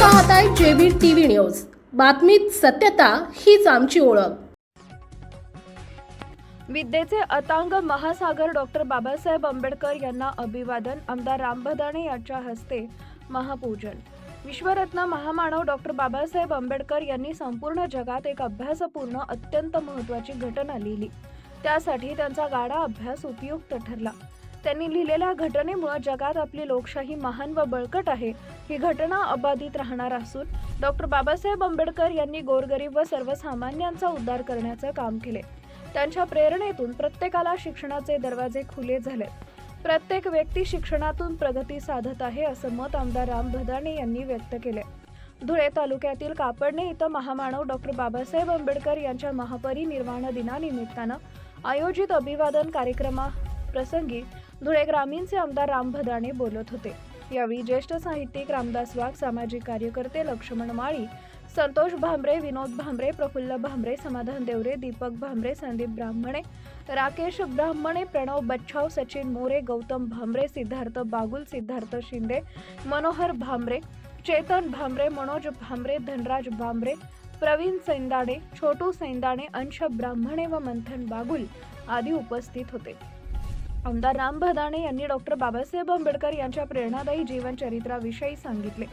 पाहताय जेबीर TV news. बातमीत सत्यता हीच आमची ओळख। विद्येचे अतांग महासागर डॉक्टर बाबासाहेब आंबेडकर यांना अभिवादन। आमदार राम भदाणे यांच्या हस्ते महापूजन। विश्वरत्न महामानव डॉक्टर बाबासाहेब आंबेडकर यांनी संपूर्ण जगात एक अभ्यासपूर्ण अत्यंत महत्त्वाची घटना लिहिली। त्यासाठी त्यांचा गाढा अभ्यास उपयुक्त ठरला। त्यांनी लिहिलेल्या घटनेमुळे जगात आपली लोकशाही महान व बळकट आहे ही घटना अबाधित राहणार असून डॉक्टर बाबासाहेब आंबेडकर यांनी गोरगरीब व सर्वसामान्यांचा उद्धार करण्याचे काम केले। त्यांच्या प्रेरणेतून प्रत्येकाला शिक्षणाचे दरवाजे खुले झाले। प्रत्येक व्यक्ती शिक्षणातून प्रगती साधत आहे असं मत आमदार राम भदाणे यांनी व्यक्त केले। धुळे तालुक्यातील कापडणे इथं महामानव डॉक्टर बाबासाहेब आंबेडकर यांच्या महापरिनिर्वाण दिनानिमित्तानं आयोजित अभिवादन कार्यक्रमाप्रसंगी धुळे ग्रामीणचे आमदार राम भदाणे बोलत होते। यावेळी ज्येष्ठ साहित्यिक रामदास वाघ, सामाजिक कार्यकर्ते लक्ष्मण माळी, संतोष भांबरे, विनोद भांबरे, प्रफुल्ल भांबरे, समाधान देवरे, दीपक भांबरे, संदीप ब्राह्मणे, राकेश ब्राह्मणे, प्रणव बच्छाव, सचिन मोरे, गौतम भांबरे, सिद्धार्थ बागुल, सिद्धार्थ शिंदे, मनोहर भांबरे, चेतन भांबरे, मनोज भांबरे, धनराज भांबरे, प्रवीण सैंदाणे, छोटू सैंदाणे, अंश ब्राह्मणे व मंथन बागुल आदी उपस्थित होते। आमदार राम भदाणे यांनी डॉक्टर बाबासाहेब आंबेडकर यांच्या प्रेरणादायी जीवनचरित्राविषयी सांगितले।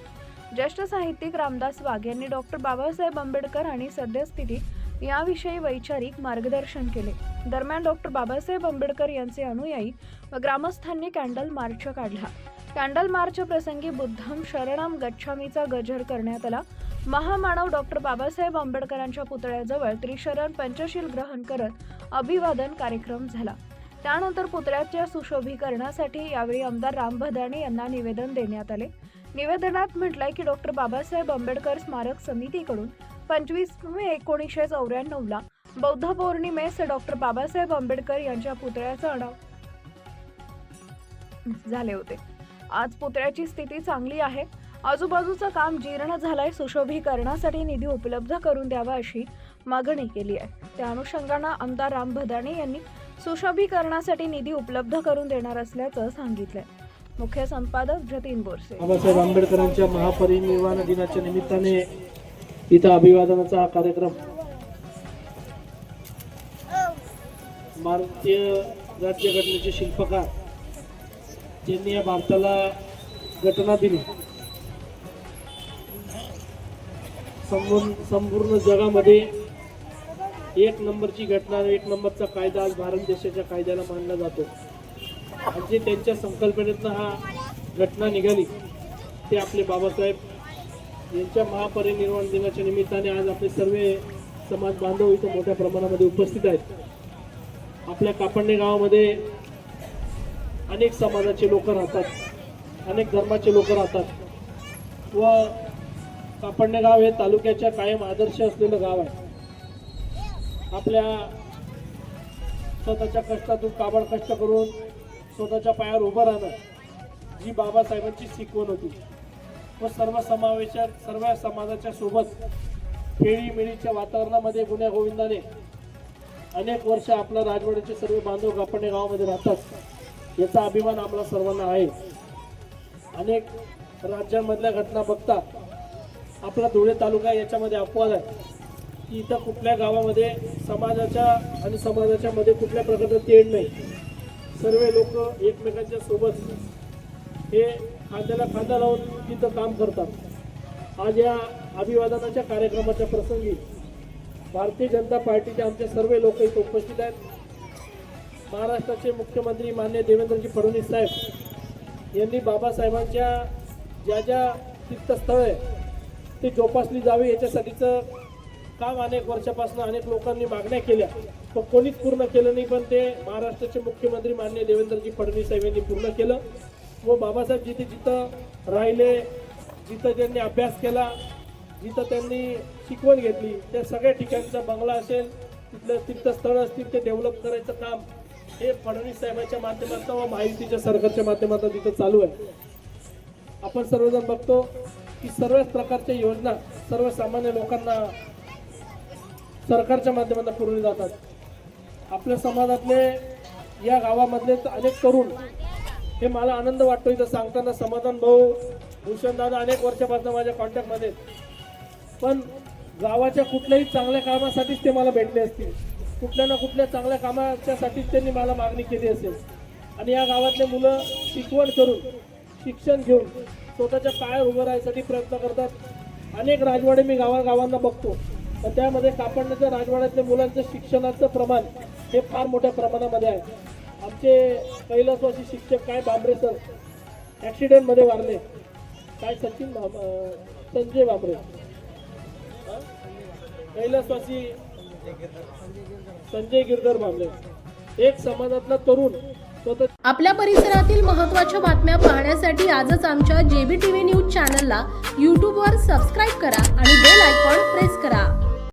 ज्येष्ठ साहित्यिक रामदास वाघ यांनी डॉक्टर बाबासाहेब आंबेडकर आणि सद्यस्थिती याविषयी वैचारिक मार्गदर्शन केले। दरम्यान डॉक्टर बाबासाहेब आंबेडकर यांचे अनुयायी व ग्रामस्थांनी कॅन्डल मार्च काढला। कॅन्डल मार्च प्रसंगी बुद्धम शरणम गच्छामीचा गजर करण्यात आला। महामानव डॉक्टर बाबासाहेब आंबेडकरांच्या पुतळ्याजवळ त्रिशरण पंचशील ग्रहण करत अभिवादन कार्यक्रम झाला। त्यानंतर पुतळ्याच्या सुशोभीकरणासाठी यावेळी आमदार राम भदाणे यांना निवेदन देण्यात आले। निवेदनात म्हटलंय की डॉक्टर बाबासाहेब आंबेडकर स्मारक समितीकडून 25 मे 1994 बौद्ध पौर्णिमेस डॉक्टर बाबासाहेब आंबेडकर यांच्या पुतळ्याचे अनावरण झाले होते। आज पुतळ्याची स्थिती चांगली आहे। आजूबाजूचं काम जीर्ण झालंय। सुशोभीकरणासाठी निधी उपलब्ध करून द्यावा अशी मागणी केली आहे। त्या अनुषंगाने आमदार राम भदाणे यांनी सुशोभीकरणासाठी निधी उपलब्ध करून देणार असल्याचं सांगितलंय। मुख्य संपादक जतीन बोरसे। बाबासाहेब आंबेडकरांच्या महापरिनिर्वाण दिनाच्या निमित्ताने इथं अभिवादनाचा कार्यक्रम भारतीय राज्यघटनेचे शिल्पकार ज्यांनी या भारताला घटना दिली, संपूर्ण जगामध्ये एक नंबरची घटना, एक नंबरचा कायदा आज भारत देशाच्या कायद्याला मानला जातो। म्हणजे त्यांच्या संकल्पनेतनं हा घटना निघाली ते आपले बाबासाहेब यांच्या महापरिनिर्वाण दिनाच्या निमित्ताने आज आपले सर्व समाज बांधव इथं मोठ्या प्रमाणामध्ये उपस्थित आहेत। आपल्या कापडणे गावामध्ये अनेक समाजाचे लोक राहतात, अनेक धर्माचे लोक राहतात व कापडणे गाव हे तालुक्याच्या कायम आदर्श असलेलं गाव आहे। आपल्या स्वतःच्या कष्टातून काबाड कष्ट करून स्वतःच्या पायावर उभं राहणं जी बाबासाहेबांची शिकवण होती व सर्वसमावेशक सर्व समाजाच्या सोबत खेळीमेळीच्या वातावरणामध्ये गुण्यागोविंदाने अनेक वर्ष आपला राजवाड्याचे सर्व बांधव कापडणे गावामध्ये राहतात याचा अभिमान आम्हाला सर्वांना आहे। अनेक राज्यांमधल्या घटना बघता आपला धुळे तालुका याच्यामध्ये अपवाद आहे की इथं कुठल्या गावामध्ये समाजाच्या मध्ये कुठल्या प्रकारचं तेढ नाही। सर्व लोक एकमेकांच्या सोबत हे खांद्याला खांदा लावून तिथं काम करतात। आज या अभिवादनाच्या कार्यक्रमाच्या प्रसंगी भारतीय जनता पार्टीचे आमचे सर्व लोक इथे उपस्थित आहेत। महाराष्ट्राचे मुख्यमंत्री माननीय देवेंद्रजी फडणवीस साहेब यांनी बाबासाहेबांच्या ज्या ज्या तीर्थस्थळ आहे ते जोपासली जावी याच्यासाठीचं काम अनेक वर्षापासून अनेक लोकांनी मागण्या केल्या, पण कोणीच पूर्ण केलं नाही। पण ते महाराष्ट्राचे मुख्यमंत्री माननीय देवेंद्रजी फडणवीस साहेब यांनी पूर्ण केलं व बाबासाहेब जिथं राहिले, जिथं त्यांनी अभ्यास केला, जिथं त्यांनी शिकवण घेतली त्या सगळ्या ठिकाणचा बंगला असेल, तिथलं तीर्थस्थळ असतील ते डेव्हलप करायचं काम हे फडणवीस साहेबांच्या माध्यमातून व महायुतीच्या सरकारच्या माध्यमातून तिथं चालू आहे। आपण सर्वजण बघतो की सर्वच प्रकारच्या योजना सर्वसामान्य लोकांना सरकारच्या माध्यमातून पुरवले जातात। आपल्या समाजातले या गावामधले अनेक तरुण हे मला आनंद वाटतो इथं सांगताना. समाधान भाऊ, भूषण दादा अनेक वर्षापासून माझ्या कॉन्टॅक्टमध्ये आहेत. पण गावाच्या कुठल्याही चांगल्या कामासाठीच ते मला भेटले असतील, कुठल्या ना कुठल्या चांगल्या कामाच्यासाठीच त्यांनी मला मागणी केली असेल. आणि या गावातले मुलं शिकवण करून, शिक्षण घेऊन स्वतःच्या पायावर उभं राहण्यासाठी प्रयत्न करतात. अनेक राजवाडे मी गावागावांना बघतो, पण त्यामध्ये कापडण्याच्या राजवाड्यातल्या मुलांचं शिक्षणाचं प्रमाण हे फार मोठ्या प्रमाणामध्ये आहे. आमचे कैलासवासी शिक्षक काय बांबरे सर ॲक्सिडेंटमध्ये वारले, काय संजय बांबरे, कैलासवासी संजय गिरधर बांबरे, एक समाजातला तरुण स्वतः. आपल्या परिसरातील महत्त्वाच्या बातम्या पाहण्यासाठी आजच आमच्या JBTV न्यूज चॅनलला यूट्यूबवर सबस्क्राईब करा आणि बेल आयकॉन प्रेस करा.